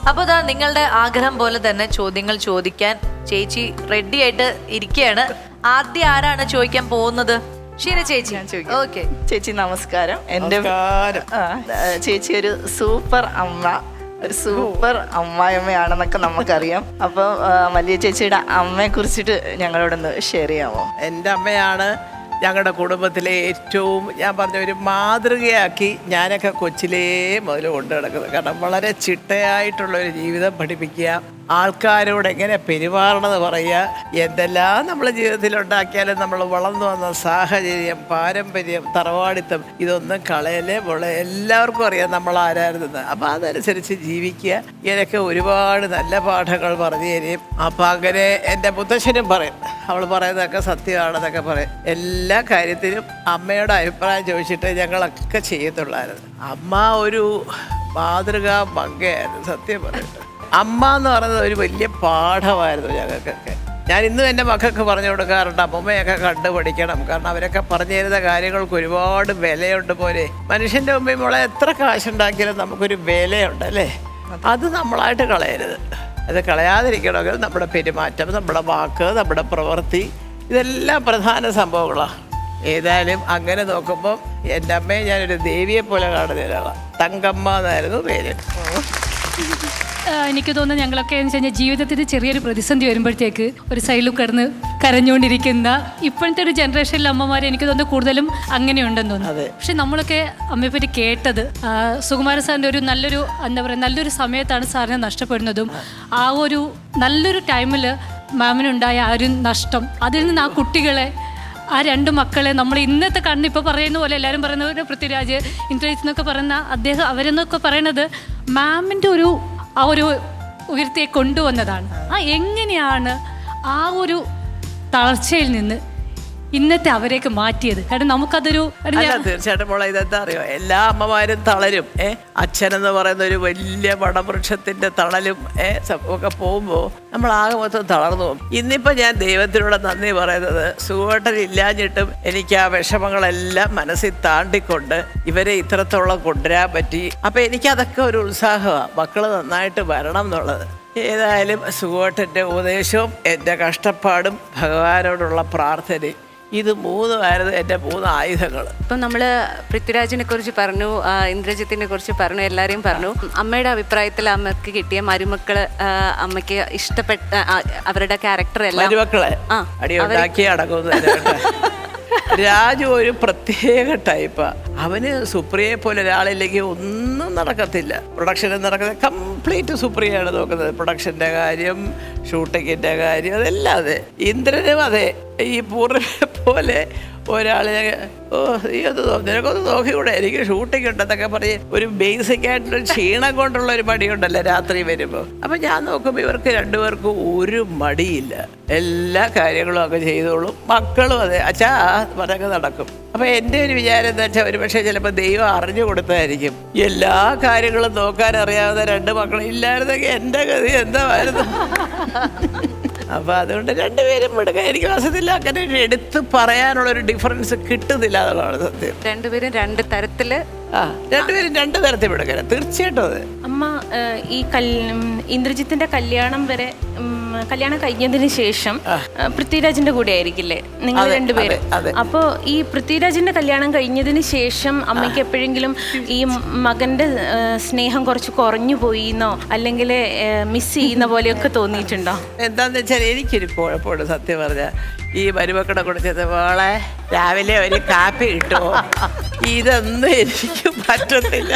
അപ്പൊ ദാ നിങ്ങളുടെ ആഗ്രഹം പോലെ തന്നെ ചോദ്യങ്ങൾ ചോദിക്കാൻ ചേച്ചി റെഡി ആയിട്ട് ഇരിക്കുകയാണ്. ആദ്യം ആരാണ് ചോദിക്കാൻ പോകുന്നത്? ഷീന ചേച്ചി. ഓക്കെ ചേച്ചി നമസ്കാരം. ചേച്ചി ഒരു സൂപ്പർ അമ്മ, ഒരു സൂപ്പർ അമ്മായിയമ്മയാണെന്നൊക്കെ നമുക്കറിയാം. അപ്പൊ വലിയ ചേച്ചിയുടെ അമ്മയെ കുറിച്ചിട്ട് ഞങ്ങളോടൊന്ന് ഷെയർ ചെയ്യാമോ? എൻ്റെ അമ്മയാണ് ഞങ്ങളുടെ കുടുംബത്തിലെ ഏറ്റവും, ഞാൻ പറഞ്ഞ, ഒരു മാതൃകയാക്കി ഞാനൊക്കെ കൊച്ചിലേ മുതൽ കൊണ്ടു കിടക്കുന്നത്. കാരണം വളരെ ചിട്ടയായിട്ടുള്ളൊരു ജീവിതം പഠിപ്പിക്കുക, ആൾക്കാരോട് എങ്ങനെ പെരുമാറണമെന്ന് പറയുക, എന്തെല്ലാം നമ്മൾ ജീവിതത്തിൽ ഉണ്ടാക്കിയാലും നമ്മൾ വളർന്നു വന്ന സാഹചര്യം, പാരമ്പര്യം, തറവാടിത്തം, ഇതൊന്നും കളയലേ പോലെ എല്ലാവർക്കും അറിയാം നമ്മൾ ആരായിരുന്നത്. അപ്പം അതനുസരിച്ച് ജീവിക്കുക. ഇങ്ങനെയൊക്കെ ഒരുപാട് നല്ല പാഠങ്ങൾ പറഞ്ഞു തരും. അപ്പം അങ്ങനെ എൻ്റെ മുത്തശ്ശനും പറയും, അവൾ പറയുന്നതൊക്കെ സത്യമാണെന്നൊക്കെ പറയും. എല്ലാ കാര്യത്തിനും അമ്മയുടെ അഭിപ്രായം ചോദിച്ചിട്ട് ഞങ്ങളൊക്കെ ചെയ്യത്തുള്ളായിരുന്നു. അമ്മ ഒരു മാതൃകാ മങ്കയായിരുന്നു സത്യം പറഞ്ഞിട്ട്. അമ്മ എന്ന് പറയുന്നത് ഒരു വലിയ പാഠമായിരുന്നു ഞങ്ങൾക്കൊക്കെ. ഞാൻ ഇന്നും എൻ്റെ മക്കൾക്ക് പറഞ്ഞു കൊടുക്കാറുണ്ട്, അമ്മമ്മയൊക്കെ കണ്ടു പഠിക്കണം. കാരണം അവരൊക്കെ പറഞ്ഞു തരുന്ന കാര്യങ്ങൾക്ക് ഒരുപാട് വിലയുണ്ട്. പോലെ മനുഷ്യൻ്റെ മുമ്പിൽ മോളെ എത്ര കാശുണ്ടാക്കിയാലും നമുക്കൊരു വിലയുണ്ട് അല്ലേ? അത് നമ്മളായിട്ട് കളയരുത്. അത് കളയാതിരിക്കണമെങ്കിൽ നമ്മുടെ പെരുമാറ്റം, നമ്മുടെ വാക്ക്, നമ്മുടെ പ്രവൃത്തി, ഇതെല്ലാം പ്രധാന സംഭവങ്ങളാണ്. ഏതായാലും അങ്ങനെ നോക്കുമ്പോൾ എൻ്റെ അമ്മയെ ഞാനൊരു ദേവിയെ പോലെ കാണുന്ന ഒരാളാണ്. തങ്കമ്മ എന്നായിരുന്നു പേര്. എനിക്ക് തോന്നുന്നു ഞങ്ങളൊക്കെ എന്ന് വെച്ച് കഴിഞ്ഞാൽ ജീവിതത്തിൽ ചെറിയൊരു പ്രതിസന്ധി വരുമ്പോഴത്തേക്ക് ഒരു സൈഡിൽ കിടന്ന് കരഞ്ഞുകൊണ്ടിരിക്കുന്ന ഇപ്പോഴത്തെ ഒരു ജനറേഷനിലെ അമ്മമാരെ എനിക്ക് തോന്നുന്നു കൂടുതലും അങ്ങനെയുണ്ടെന്ന് തോന്നുന്നു. പക്ഷെ നമ്മളൊക്കെ അമ്മയെ പറ്റി കേട്ടത് സുകുമാരൻ സാറിൻ്റെ ഒരു നല്ലൊരു എന്താ പറയുക നല്ലൊരു സമയത്താണ് സാറിനെ നഷ്ടപ്പെടുന്നതും ആ ഒരു നല്ലൊരു ടൈമിൽ മാമിനുണ്ടായ ആ ഒരു നഷ്ടം, അതിൽ നിന്ന് ആ കുട്ടികളെ, ആ രണ്ട് മക്കളെ നമ്മൾ ഇന്നത്തെ കണ്ണ് ഇപ്പോൾ പറയുന്ന പോലെ എല്ലാവരും പറയുന്ന പൃഥ്വിരാജ്, ഇന്ദ്രജിത്ത് എന്നൊക്കെ പറയുന്ന അദ്ദേഹം അവരെന്നൊക്കെ പറയണത് മാമിൻ്റെ ആ ഒരു ഉയർത്തിയെ കൊണ്ടുവന്നതാണ്. എങ്ങനെയാണ് ആ ഒരു തളർച്ചയിൽ നിന്ന് ഇന്നത്തെ അവരേക്ക് മാറ്റിയത്? കാരണം നമുക്കതൊരു തീർച്ചയായിട്ടും മോളെ ഇതെന്താ അറിയോ, എല്ലാ അമ്മമാരും തളരും. അച്ഛനെന്ന് പറയുന്ന ഒരു വലിയ വടവൃക്ഷത്തിന്റെ തണലും ഒക്കെ പോകുമ്പോൾ നമ്മൾ ആകെ മൊത്തം തളർന്നു പോകും. ഇന്നിപ്പോൾ ഞാൻ ദൈവത്തിനോട് നന്ദി പറയുന്നത്, സുഖമായിട്ടില്ലാഞ്ഞിട്ടും എനിക്ക് ആ വിഷമങ്ങളെല്ലാം മനസ്സിൽ താണ്ടിക്കൊണ്ട് ഇവരെ ഇത്രത്തോളം കൊണ്ടുവരാൻ പറ്റി. അപ്പം എനിക്കതൊക്കെ ഒരു ഉത്സാഹമാണ്, മക്കൾ നന്നായിട്ട് വരണം എന്നുള്ളത്. ഏതായാലും സുഖമായിട്ടെൻ്റെ ഉപദേശവും എൻ്റെ കഷ്ടപ്പാടും ഭഗവാനോടുള്ള പ്രാർത്ഥനയും, ഇത് മൂന്നുമായിരുന്നു എൻ്റെ 3 ആയുധങ്ങൾ. ഇപ്പം നമ്മൾ പൃഥ്വിരാജിനെ കുറിച്ച് പറഞ്ഞു, ഇന്ദ്രജിത്തിനെ കുറിച്ച് പറഞ്ഞു, എല്ലാവരെയും പറഞ്ഞു. അമ്മയുടെ അഭിപ്രായത്തിൽ അമ്മക്ക് കിട്ടിയ മരുമക്കള്, അമ്മയ്ക്ക് ഇഷ്ടപ്പെട്ട അവരുടെ ക്യാരക്ടർ എല്ലാം മരുമക്കളെ അടിയുണ്ടാക്കി അടങ്ങുന്നു. രാജു ഒരു പ്രത്യേക ടൈപ്പാണ്. അവന് സുപ്രിയയെ പോലെ ഒരാളില്ലെങ്കിൽ ഒന്നും നടക്കത്തില്ല. പ്രൊഡക്ഷനിൽ നടക്കുന്നത് കംപ്ലീറ്റ് സുപ്രിയയാണ് നോക്കുന്നത്. പ്രൊഡക്ഷൻ്റെ കാര്യം, ഷൂട്ടിങ്ങിൻ്റെ കാര്യം, അതെല്ലാം അതെ. ഇന്ദ്രനും അതെ. ഈ പൂർണ്ണനെ പോലെ ഒരാളെ നിനക്കൊന്ന് നോക്കിക്കൂടെ, എനിക്ക് ഷൂട്ടിംഗ് ഉണ്ടെന്നൊക്കെ പറഞ്ഞ് ഒരു ബേസിക് ആയിട്ടുള്ള ക്ഷീണം കൊണ്ടുള്ള ഒരു മടിയുണ്ടല്ലോ രാത്രി വരുമ്പോൾ. അപ്പം ഞാൻ നോക്കുമ്പോൾ ഇവർക്ക് രണ്ടുപേർക്കും ഒരു മടിയില്ല, എല്ലാ കാര്യങ്ങളും ഒക്കെ ചെയ്തോളും. മക്കളും അതെ, അച്ഛാ പറഞ്ഞൊക്കെ നടക്കും. അപ്പം എൻ്റെ ഒരു വിചാരം എന്താ വെച്ചാൽ, ഒരു പക്ഷേ ചിലപ്പോൾ ദൈവം അറിഞ്ഞു കൊടുത്തായിരിക്കും. എല്ലാ കാര്യങ്ങളും നോക്കാൻ അറിയാവുന്ന 2 മക്കളും ഇല്ലായിരുന്നെങ്കിൽ എൻ്റെ ഗതി എന്തായിരുന്നു. അപ്പോൾ അതുകൊണ്ട് രണ്ടുപേരും വിടുക. എനിക്ക് വസതില്ല അങ്ങനെ എടുത്ത് പറയാനുള്ളൊരു ഡിഫറൻസ് കിട്ടുന്നില്ല എന്നുള്ളതാണ് സത്യം. രണ്ടുപേരും 2 തരത്തിൽ, രണ്ടുപേരും 2 തരത്തിൽ വിടുക തീർച്ചയായിട്ടും. അത് അമ്മ ഈ ഇന്ദ്രജിത്തിന്റെ കല്യാണം കഴിഞ്ഞതിന് ശേഷം പൃഥ്വിരാജിന്റെ കൂടെ ആയിരിക്കില്ലേ നിങ്ങൾ രണ്ടുപേരും? അപ്പോ ഈ പൃഥ്വിരാജിന്റെ കല്യാണം കഴിഞ്ഞതിന് ശേഷം അമ്മയ്ക്ക് എപ്പോഴെങ്കിലും ഈ മകന്റെ സ്നേഹം കുറച്ച് കുറഞ്ഞു പോയിന്നോ അല്ലെങ്കിൽ മിസ് ചെയ്യുന്ന പോലെയൊക്കെ തോന്നിയിട്ടുണ്ടോ? എന്താന്ന് വെച്ചാൽ എനിക്കൊരു കുഴപ്പമുണ്ട് സത്യം പറഞ്ഞാൽ. ഈ മരുമക്കളെ കുടിച്ചത് മോളെ രാവിലെ ഒരു കാപ്പി കിട്ടുമോ, ഇതൊന്നും എനിക്ക് പറ്റത്തില്ല.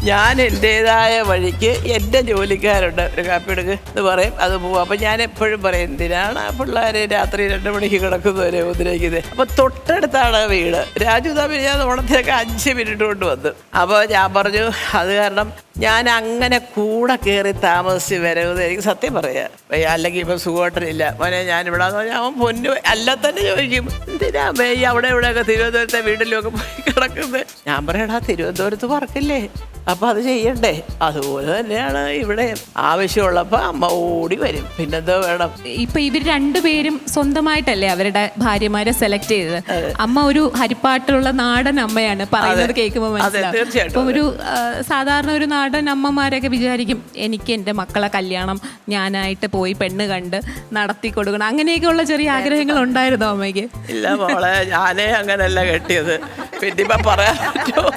ഞാൻ എൻ്റെതായ വഴിക്ക് എൻ്റെ ജോലിക്കാരുണ്ട്, ഒരു കാപ്പി എടുക്ക് എന്ന് പറയും, അത് പോവും. അപ്പം ഞാൻ എപ്പോഴും പറയും, എന്തിനാണ് ആ പിള്ളേർ രാത്രി 2 മണിക്ക് കിടക്കുന്നവരെ ഉപദ്രവിക്കുന്നത്? അപ്പോൾ തൊട്ടടുത്താണ് വീട്. രാജു തമ്മിൽ ഞാൻ ഓണത്തിനൊക്കെ 5 മിനിറ്റ് കൊണ്ട് വന്നു. അപ്പോൾ ഞാൻ പറഞ്ഞു, അത് കാരണം ഞാൻ അങ്ങനെ കൂടെ കയറി താമസിച്ച് വരരുത്, എനിക്ക് സത്യം പറയാം. അല്ലെങ്കിൽ ഇപ്പം സുഖമായിട്ടില്ല മോനെ ഞാനിവിടെ എന്ന് പറഞ്ഞാൽ അവൻ പൊന്നു അല്ല തന്നെ ചോദിക്കും, എന്തിനാ ഈ അവിടെ ഇവിടെയൊക്കെ തിരുവനന്തപുരത്തെ വീട്ടിലൊക്കെ പോയി കിടക്കുന്നത്? ഞാൻ പറയടാ, തിരുവനന്തപുരത്ത് പറക്കില്ലേ, അപ്പൊ അത് ചെയ്യണ്ടേ? അതുപോലെ തന്നെയാണ് ഇവിടെ. ആവശ്യമുള്ളപ്പോ അമ്മ ഓടി വരും. പിന്നെന്തോ വേണം? ഇപ്പൊ ഇവർ രണ്ടുപേരും സ്വന്തമായിട്ടല്ലേ അവരുടെ ഭാര്യമാരെ സെലക്ട് ചെയ്തത്. അമ്മ ഒരു ഹരിപ്പാട്ടിലുള്ള നാടൻ അമ്മയാണ്, പറയുന്നത് കേൾക്കുമ്പോൾ മനസ്സിലാവും. തീർച്ചയായിട്ടും. ഇപ്പൊ ഒരു സാധാരണ ഒരു നാടൻ അമ്മമാരൊക്കെ വിചാരിക്കും എനിക്ക് എൻ്റെ മക്കളെ കല്യാണം ഞാനായിട്ട് പോയി പെണ്ണ് കണ്ട് നടത്തി കൊടുക്കണം, അങ്ങനെയൊക്കെയുള്ള ചെറിയ ആഗ്രഹങ്ങൾ ഉണ്ടായിരുന്നോ അമ്മയ്ക്ക്? ഇല്ല മോളെ, ഞാനേ അങ്ങനല്ല കെട്ടിയത്. പിന്നിപ്പോ പറയാൻ പറ്റുമോ?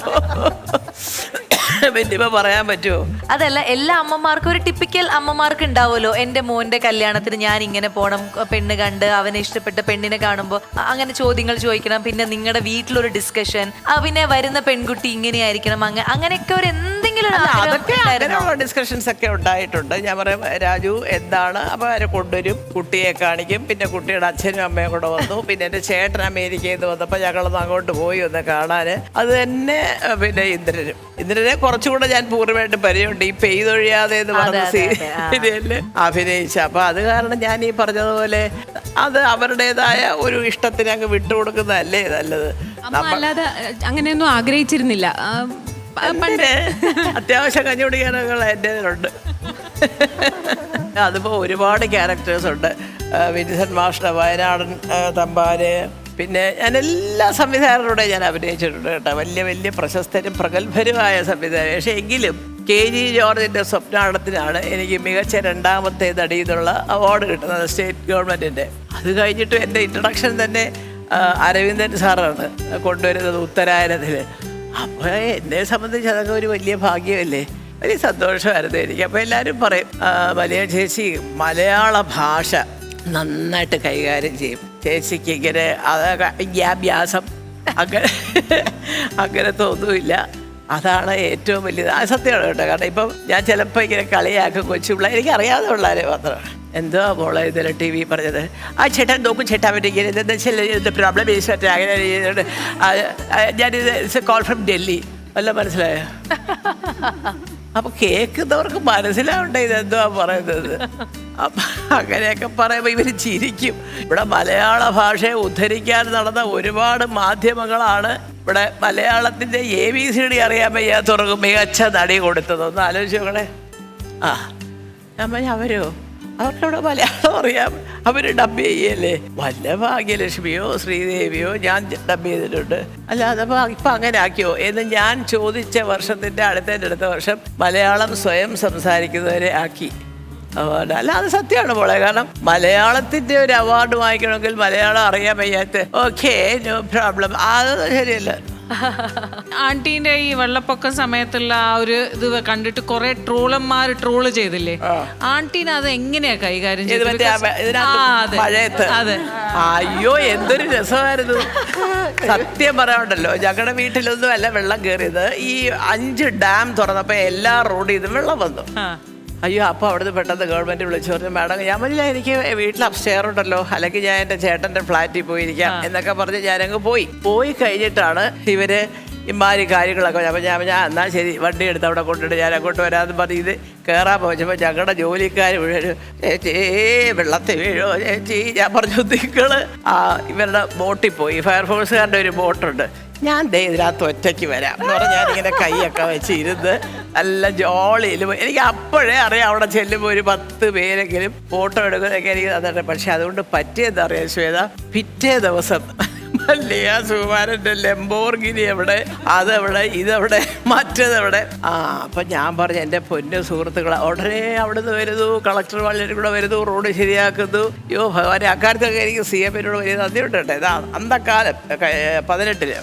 പിന്നിപ്പോ പറയാൻ പറ്റുമോ? അതല്ല, എല്ലാ അമ്മമാർക്കും ഒരു ടിപ്പിക്കൽ അമ്മമാർക്ക് ഉണ്ടാവുമല്ലോ, എന്റെ മോന്റെ കല്യാണത്തിന് ഞാൻ ഇങ്ങനെ പോണം, പെണ്ണ് കണ്ട് അവനെ ഇഷ്ടപ്പെട്ട പെണ്ണിനെ കാണുമ്പോൾ അങ്ങനെ ചോദ്യങ്ങൾ ചോദിക്കണം, പിന്നെ നിങ്ങളുടെ വീട്ടിലൊരു ഡിസ്കഷൻ, പിന്നെ വരുന്ന പെൺകുട്ടി ഇങ്ങനെയായിരിക്കണം, അങ്ങനെയൊക്കെ ഒരു എന്തെങ്കിലും അതൊക്കെ അങ്ങനെയുള്ള ഡിസ്കഷൻസ് ഒക്കെ ഉണ്ടായിട്ടുണ്ട്. ഞാൻ പറയാം, രാജു എന്താണ്, അപ്പൊ അവരെ കൊണ്ടുവരും, കുട്ടിയെ കാണിക്കും, പിന്നെ കുട്ടിയുടെ അച്ഛനും അമ്മയും കൂടെ വന്നു, പിന്നെ എന്റെ ചേട്ടൻ അമേരിക്കയിൽ നിന്ന് വന്നപ്പോൾ ഞങ്ങളൊന്ന് അങ്ങോട്ട് പോയി ഒന്ന് കാണാന്. അത് തന്നെ. പിന്നെ ഇന്ദ്രനെ കുറച്ചുകൂടെ ഞാൻ പൂർണ്ണമായിട്ട് പരിചയമുണ്ട്. ഈ പെയ്തൊഴിയാതെ എന്ന് പറഞ്ഞ സീരിയലില് അഭിനയിച്ച. അപ്പൊ അത് കാരണം ഞാൻ ഈ പറഞ്ഞതുപോലെ അത് അവരുടേതായ ഒരു ഇഷ്ടത്തിന് അങ്ങ് വിട്ടുകൊടുക്കുന്നതല്ലേ നല്ലത്. അമ്മ അല്ലാതെ അങ്ങനെയൊന്നും ആഗ്രഹിച്ചിരുന്നില്ല? അത്യാവശ്യം കഞ്ഞി കുടിക്കാനൊക്കെ എൻ്റെ ഉണ്ട്. അതിപ്പോ ഒരുപാട് ക്യാരക്ടേഴ്സ് ഉണ്ട്. വിൻസെന്റ് മാസ്റ്റർ, വയനാടൻ തമ്പാന്, പിന്നെ ഞാൻ എല്ലാ സംവിധായകരുടെ ഞാൻ അഭിനയിച്ചിട്ടുണ്ട് കേട്ടോ. വലിയ വലിയ പ്രശസ്തരും പ്രഗത്ഭരുമായ സംവിധായകർ. പക്ഷേ എങ്കിലും KG ജോർജിൻ്റെ സ്വപ്നാടത്തിനാണ് എനിക്ക് മികച്ച രണ്ടാമത്തെ നടിയെന്നുള്ള അവാർഡ് കിട്ടുന്നത് സ്റ്റേറ്റ് ഗവൺമെൻറ്റിൻ്റെ. അത് കഴിഞ്ഞിട്ട് എൻ്റെ ഇൻട്രഡക്ഷൻ തന്നെ അരവിന്ദൻ സാറാണ് കൊണ്ടുവരുന്നത് ഉത്തരായനത്തിൽ. അപ്പോൾ എന്നെ സംബന്ധിച്ച് അതൊക്കെ ഒരു വലിയ ഭാഗ്യമല്ലേ, വലിയ സന്തോഷമായിരുന്നു എനിക്ക്. അപ്പോൾ എല്ലാവരും പറയും വലിയ ചേച്ചി മലയാള ഭാഷ നന്നായിട്ട് കൈകാര്യം ചെയ്യും, ചേച്ചിക്ക് ഇങ്ങനെ അതൊക്കെ വ്യാസം അങ്ങനത്തെ ഒന്നുമില്ല. അതാണ് ഏറ്റവും വലിയത്. ആ സത്യമാണ് കേട്ടോ. കാരണം ഇപ്പം ഞാൻ ചിലപ്പോൾ ഇങ്ങനെ കളിയാക്കും കൊച്ചു പിള്ളേർ, എനിക്ക് അറിയാതെ പിള്ളേരെ മാത്രമാണ്. എന്തോ മോളെ ഇന്നലെ TV പറഞ്ഞത്, ആ ചേട്ടൻ നോക്കും ചേട്ടാ പറ്റിങ്ങനെ എന്താ വെച്ചാൽ പ്രോബ്ലം അങ്ങനെ ചെയ്യുന്നുണ്ട്. ഞാനിത് it's A call from Delhi, വല്ല മനസ്സിലായോ? അപ്പൊ കേൾക്കുന്നവർക്ക് മനസ്സിലാവണ്ടേ ഇതെന്തോ പറയുന്നത്. അപ്പൊ അങ്ങനെയൊക്കെ പറയുമ്പോൾ ഇവര് ചിരിക്കും. ഇവിടെ മലയാള ഭാഷയെ ഉദ്ധരിക്കാൻ നടന്ന ഒരുപാട് മാധ്യമങ്ങളാണ് ഇവിടെ മലയാളത്തിന്റെ ABCD അറിയാൻ വയ്യാത്തവർക്ക് മികച്ച നടി കൊടുത്തത്. ഒന്ന് ആലോചിച്ച് നോക്കണേ. അവരോ അവർക്കവിടെ മലയാളം അറിയാം, അവര് ഡബ് ചെയ്യല്ലേ. വല്ല ഭാഗ്യലക്ഷ്മിയോ ശ്രീദേവിയോ ഞാൻ ഡബ് ചെയ്തിട്ടുണ്ട്. അല്ലാതെ ഇപ്പൊ അങ്ങനെ ആക്കിയോ എന്ന് ഞാൻ ചോദിച്ച വർഷത്തിന്റെ അടുത്ത വർഷം മലയാളം സ്വയം സംസാരിക്കുന്നവരെ ആക്കി. അവാർഡ് അല്ല, അത് സത്യമാണ് മോളെ. കാരണം മലയാളത്തിന്റെ ഒരു അവാർഡ് വാങ്ങിക്കണമെങ്കിൽ മലയാളം അറിയാൻ വയ്യാത്ത ഓക്കെ നോ പ്രോബ്ലം, അത് ശരിയല്ല. ആന്റീന്റെ ഈ വെള്ളപ്പൊക്ക സമയത്തുള്ള ആ ഒരു ഇത് കണ്ടിട്ട് കുറെ ട്രോളന്മാർ ട്രോള് ചെയ്തില്ലേ, ആന്റീനെ അത് എങ്ങനെയാ കൈകാര്യം ചെയ്തത്? മഴയത്ത് അയ്യോ എന്തൊരു രസമായിരുന്നു. സത്യം പറയാനുണ്ടല്ലോ, ഞങ്ങളുടെ വീട്ടിലൊന്നും അല്ല വെള്ളം കയറിയത്. ഈ 5 ഡാം തുറന്നപ്പോ എല്ലാ റോഡിൽ നിന്നും വെള്ളം വന്നു. അയ്യോ, അപ്പോൾ അവിടുന്ന് പെട്ടെന്ന് ഗവൺമെൻറ് വിളിച്ചു പറഞ്ഞു, മാഡം ഞാൻ പറഞ്ഞില്ല എനിക്ക് വീട്ടിൽ അപ്സ്റ്റെയർ ഉണ്ടല്ലോ, അല്ലെങ്കിൽ ഞാൻ എൻ്റെ ചേട്ടൻ്റെ ഫ്ലാറ്റിൽ പോയിരിക്കാം എന്നൊക്കെ പറഞ്ഞ് ഞാനങ്ങ് പോയി കഴിഞ്ഞിട്ടാണ് ഇവര് ഇമാതിരി കാര്യങ്ങളൊക്കെ. അപ്പം ഞാൻ എന്നാൽ ശരി വണ്ടി എടുത്ത് അവിടെ കൊണ്ടിട്ട് ഞാൻ അങ്ങോട്ട് വരാമെന്ന് പറഞ്ഞ് ഇത് കയറാൻ പോയപ്പോൾ ഞങ്ങളുടെ ജോലിക്കാർ വീഴും, ചേച്ചി വെള്ളത്തിൽ വീഴോ ചേച്ചി. ഞാൻ പറഞ്ഞു നിങ്ങൾ ഇവരുടെ ബോട്ടിൽ പോയി, ഫയർഫോഴ്സുകാരുടെ ഒരു ബോട്ടുണ്ട്, ഞാൻ ഇതിനകത്ത് ഒറ്റയ്ക്ക് വരാം എന്ന് പറഞ്ഞാൽ ഞാനിങ്ങനെ കൈയൊക്കെ വെച്ച് ഇരുന്ന് നല്ല ജോളിയിലും. എനിക്ക് അപ്പോഴേ അറിയാം അവിടെ ചെല്ലുമ്പോൾ ഒരു 10 പേരെങ്കിലും ഫോട്ടോ എടുക്കുന്നതൊക്കെ എനിക്ക് തന്നിട്ട്. പക്ഷെ അതുകൊണ്ട് പറ്റിയെന്താ അറിയാം ശ്വേത, പിറ്റേ ദിവസം മല്ലിക സുകുമാരൻ്റെ ലംബോർഗിനി എവിടെ, അതെവിടെ, ഇതെവിടെ, മറ്റേതെവിടെ. അപ്പം ഞാൻ പറഞ്ഞു എൻ്റെ പൊന്നു സുഹൃത്തുക്കളെ ഉടനെ അവിടുന്ന് വരുന്നു, കളക്ടർ വളരെ കൂടെ വരുന്നു, റോഡ് ശരിയാക്കുന്നു. അയ്യോ ഭഗവാനെ, അക്കാര്യത്തൊക്കെ എനിക്ക് CM വലിയ നന്ദിയുണ്ട് കേട്ടോ. ഇതാ അന്നക്കാലം 18